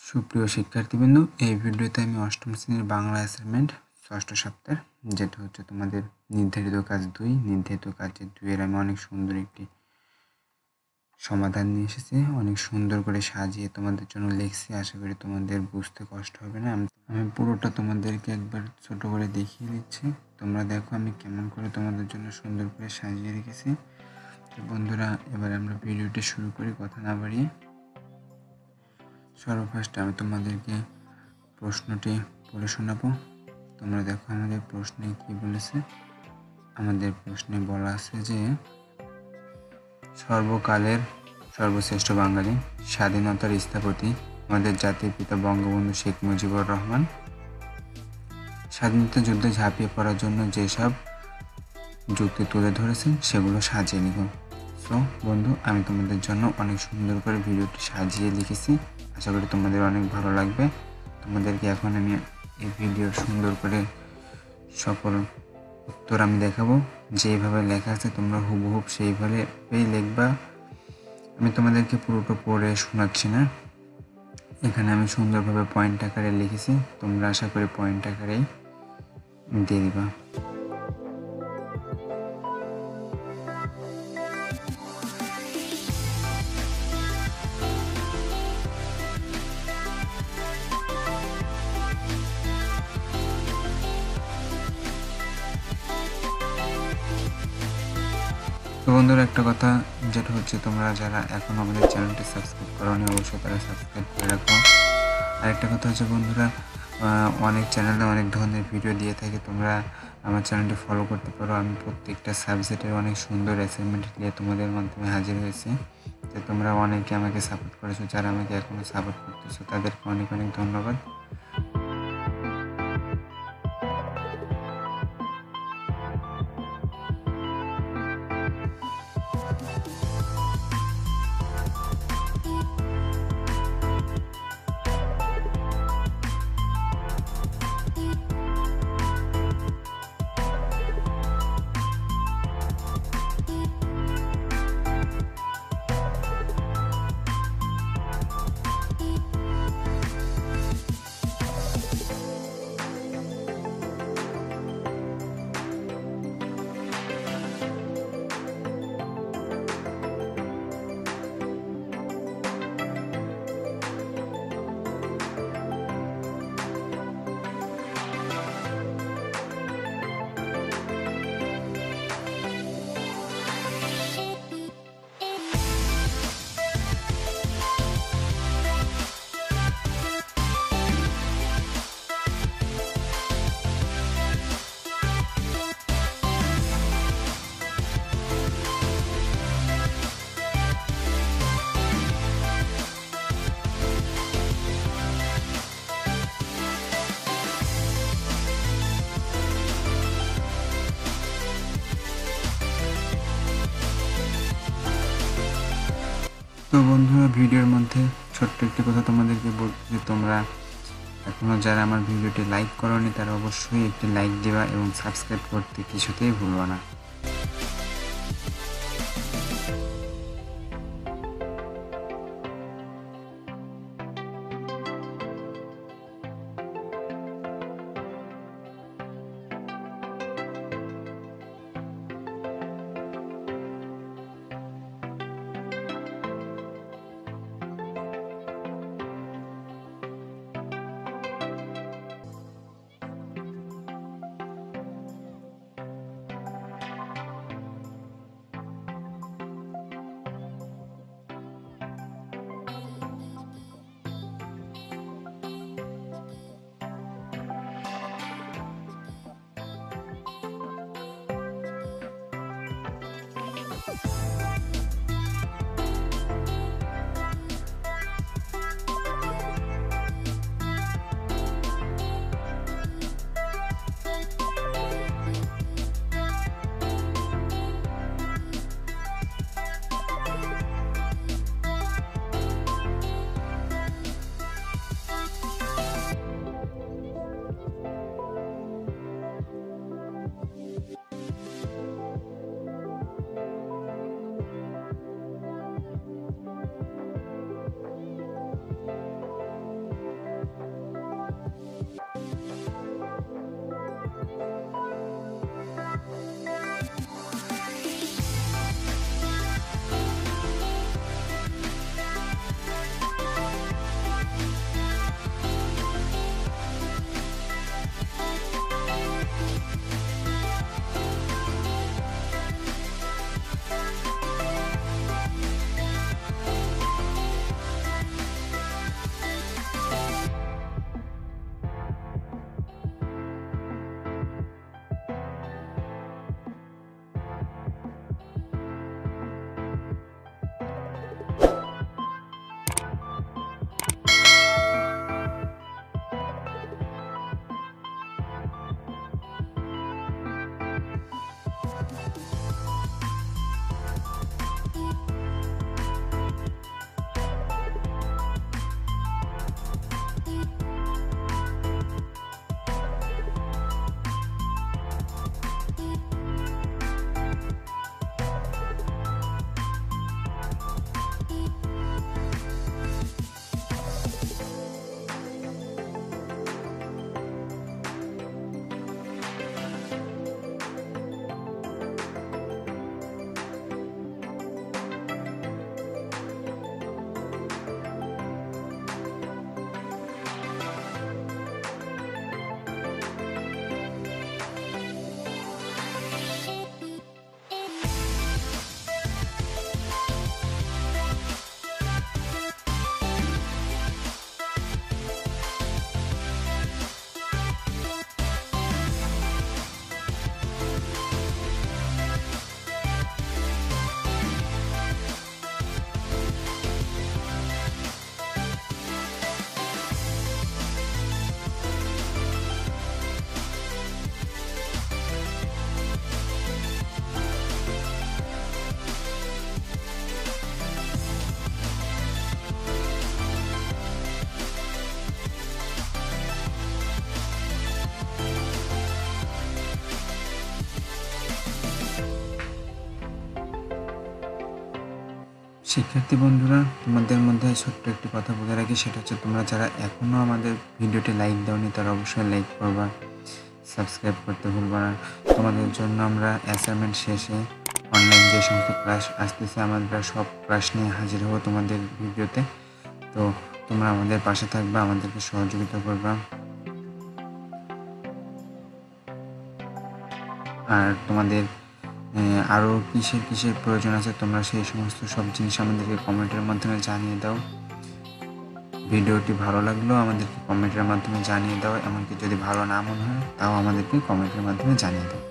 সুপ্রিয় শিক্ষার্থীবৃন্দ, এই ভিডিওতে আমি অষ্টম শ্রেণীর বাংলা অ্যাসাইনমেন্ট ষষ্ঠ সপ্তাহের যেটা হচ্ছে তোমাদের নির্ধারিত কাজ 2, নির্ধারিত কাজের 2 এর আমি অনেক সুন্দর একটি সমাধান নিয়ে এসেছি। অনেক সুন্দর করে সাজিয়ে তোমাদের জন্য লিখছি। আশা করি তোমাদের বুঝতে কষ্ট হবে না। আমি পুরোটা তোমাদেরকে একবার ছোট করে দেখিয়ে দিচ্ছি। তোমরা দেখো আমি কেমন করে তোমাদের জন্য সুন্দর করে সাজিয়ে রেখেছি। তো বন্ধুরা, এবার আমরা ভিডিওটি শুরু করি কথা না বাড়িয়ে। সর্বফার্স্ট আমি তোমাদেরকে প্রশ্নটি পড়ে শোনাবো। তোমরা দেখো আমাদের প্রশ্নে কি বলেছে। আমাদের প্রশ্নে বলা আছে যে সর্বকালের সর্বশ্রেষ্ঠ বাঙালি, স্বাধীনতার স্থপতি, আমাদের জাতির পিতা বঙ্গবন্ধু শেখ মুজিবুর রহমান স্বাধীনতা যুদ্ধে ঝাঁপিয়ে পড়ার জন্য যেসব যুক্তি তুলে ধরেছেন সেগুলো সাজিয়ে নিব। সো বন্ধু, আমি তোমাদের জন্য অনেক সুন্দর করে ভিডিওটি সাজিয়ে লিখেছি। আশা করি তোমাদের অনেক ভালো লাগবে। তোমাদেরকে এখন আমি এই ভিডিওর সুন্দর করে সকল উত্তর আমি দেখাবো। যেভাবে লেখা আছে তোমরা হুবহুব সেইভাবেই লিখবা। আমি তোমাদেরকে পুরোটা পড়ে শোনাচ্ছি না, এখানে আমি সুন্দরভাবে পয়েন্ট আকারে লিখেছি। তোমরা আশা করি পয়েন্ট আকারেই দিয়ে দিবা। তো বন্ধুরা, একটা কথা যেটা হচ্ছে, তোমরা যারা এখন আমাদের চ্যানেলটি সাবস্ক্রাইব করোনি অবশ্যই তারা সাবস্ক্রাইব করে রাখো। আরেকটা কথা হচ্ছে বন্ধুরা, অনেক চ্যানেলে অনেক ধরনের ভিডিও দিয়ে থাকে, তোমরা আমার চ্যানেলটি ফলো করতে পারো। আমি প্রত্যেকটা সাবজেক্টের অনেক সুন্দর অ্যাসাইনমেন্ট নিয়ে তোমাদের মাধ্যমে হাজির হয়েছি। তো তোমরা অনেকে আমাকে সাপোর্ট করেছো, যারা আমাকে এখনও সাপোর্ট করতেছো তাদেরকে অনেক অনেক ধন্যবাদ। তো বন্ধুরা, ভিডিওর মধ্যে ছোট্ট একটি কথা তোমাদেরকে বলতে যে তোমরা এখনও যারা আমার ভিডিওটি লাইক করোনি তারা অবশ্যই একটি লাইক দিবা এবং সাবস্ক্রাইব করতে কিছুতেই ভুলবা না। শিক্ষার্থী বন্ধুরা, তোমাদের মধ্যে ছোট্ট একটি কথা বলে রাখি, সেটা হচ্ছে তোমরা যারা এখনও আমাদের ভিডিওটি লাইক দাওনি তারা অবশ্যই লাইক করবা, সাবস্ক্রাইব করতে ভুলবা না। তোমাদের জন্য আমরা অ্যাসাইনমেন্ট শেষে অনলাইন যে সমস্ত ক্লাস আসতেছে আমরা সব ক্লাস নিয়ে হাজির হব তোমাদের ভিডিওতে। তো তোমরা আমাদের পাশে থাকবা, আমাদেরকে সহযোগিতা করবা। আর তোমাদের আরও কিসের প্রয়োজন আছে তোমরা সেই সমস্ত সব জিনিস আমাদেরকে কমেন্টের মাধ্যমে জানিয়ে দাও। ভিডিওটি ভালো লাগলেও আমাদেরকে কমেন্টের মাধ্যমে জানিয়ে দাও, এমনকি যদি ভালো না মনে হয় তাও আমাদেরকে কমেন্টের মাধ্যমে জানিয়ে দাও।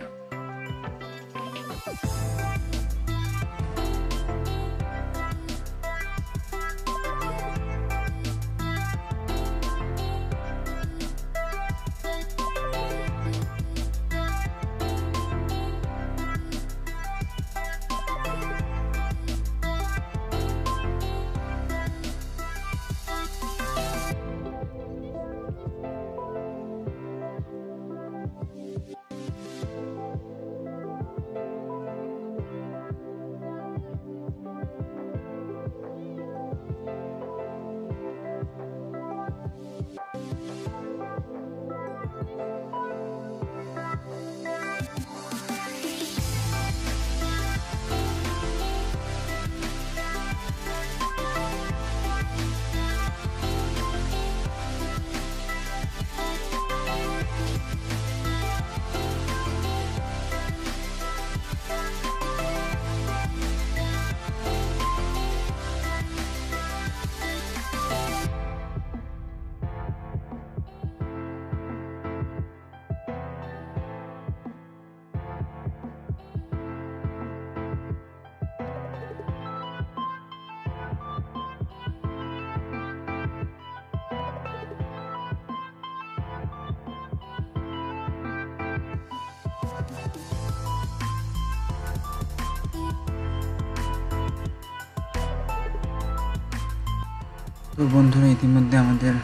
তো বন্ধুরা, ইতিমধ্যে আমাদের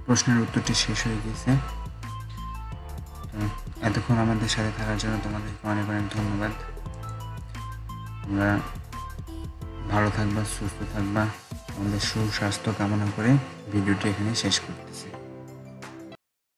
প্রশ্নের উত্তরটি শেষ হয়ে গেছে। এতক্ষণ আমাদের সাথে থাকার জন্য তোমাদেরকে অনেক অনেক ধন্যবাদ। তোমরা ভালো থাকবা, সুস্থ থাকবা, আমাদের সুস্বাস্থ্য কামনা করে ভিডিওটি এখানে শেষ করতেছি।